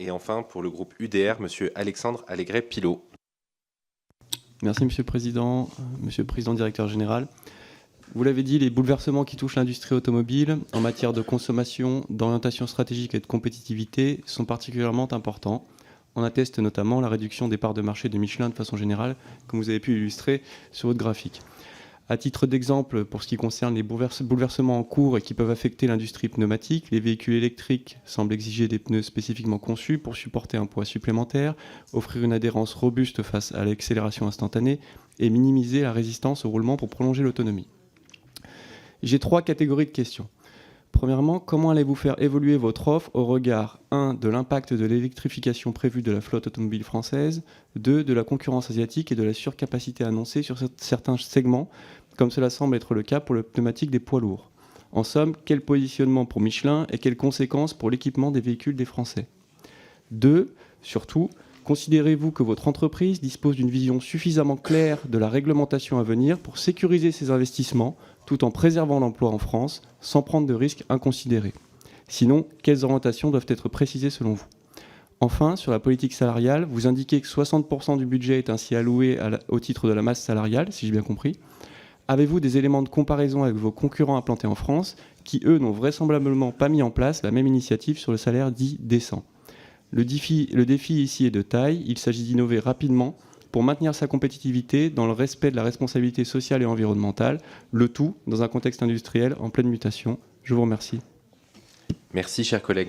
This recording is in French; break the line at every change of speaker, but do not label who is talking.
Et enfin, pour le groupe UDR, Monsieur Alexandre Allégret-Pilot.
Merci Monsieur le Président, Monsieur le Président Directeur Général. Vous l'avez dit, les bouleversements qui touchent l'industrie automobile en matière de consommation, d'orientation stratégique et de compétitivité sont particulièrement importants. On atteste notamment la réduction des parts de marché de Michelin de façon générale, comme vous avez pu illustrer sur votre graphique. À titre d'exemple, pour ce qui concerne les bouleversements en cours et qui peuvent affecter l'industrie pneumatique, les véhicules électriques semblent exiger des pneus spécifiquement conçus pour supporter un poids supplémentaire, offrir une adhérence robuste face à l'accélération instantanée et minimiser la résistance au roulement pour prolonger l'autonomie. J'ai 3 catégories de questions. Premièrement, comment allez-vous faire évoluer votre offre au regard 1. de l'impact de l'électrification prévue de la flotte automobile française, 2. de la concurrence asiatique et de la surcapacité annoncée sur certains segments, comme cela semble être le cas pour le pneumatique des poids lourds. En somme, quel positionnement pour Michelin et quelles conséquences pour l'équipement des véhicules des Français? 2. Surtout, considérez-vous que votre entreprise dispose d'une vision suffisamment claire de la réglementation à venir pour sécuriser ses investissements tout en préservant l'emploi en France, sans prendre de risques inconsidérés? Sinon, quelles orientations doivent être précisées selon vous? Enfin, sur la politique salariale, vous indiquez que 60% du budget est ainsi alloué au titre de la masse salariale, si j'ai bien compris. Avez-vous des éléments de comparaison avec vos concurrents implantés en France, qui, eux, n'ont vraisemblablement pas mis en place la même initiative sur le salaire dit décent? Le défi ici est de taille, il s'agit d'innover rapidement pour maintenir sa compétitivité dans le respect de la responsabilité sociale et environnementale, le tout dans un contexte industriel en pleine mutation. Je vous remercie.
Merci, chers collègues.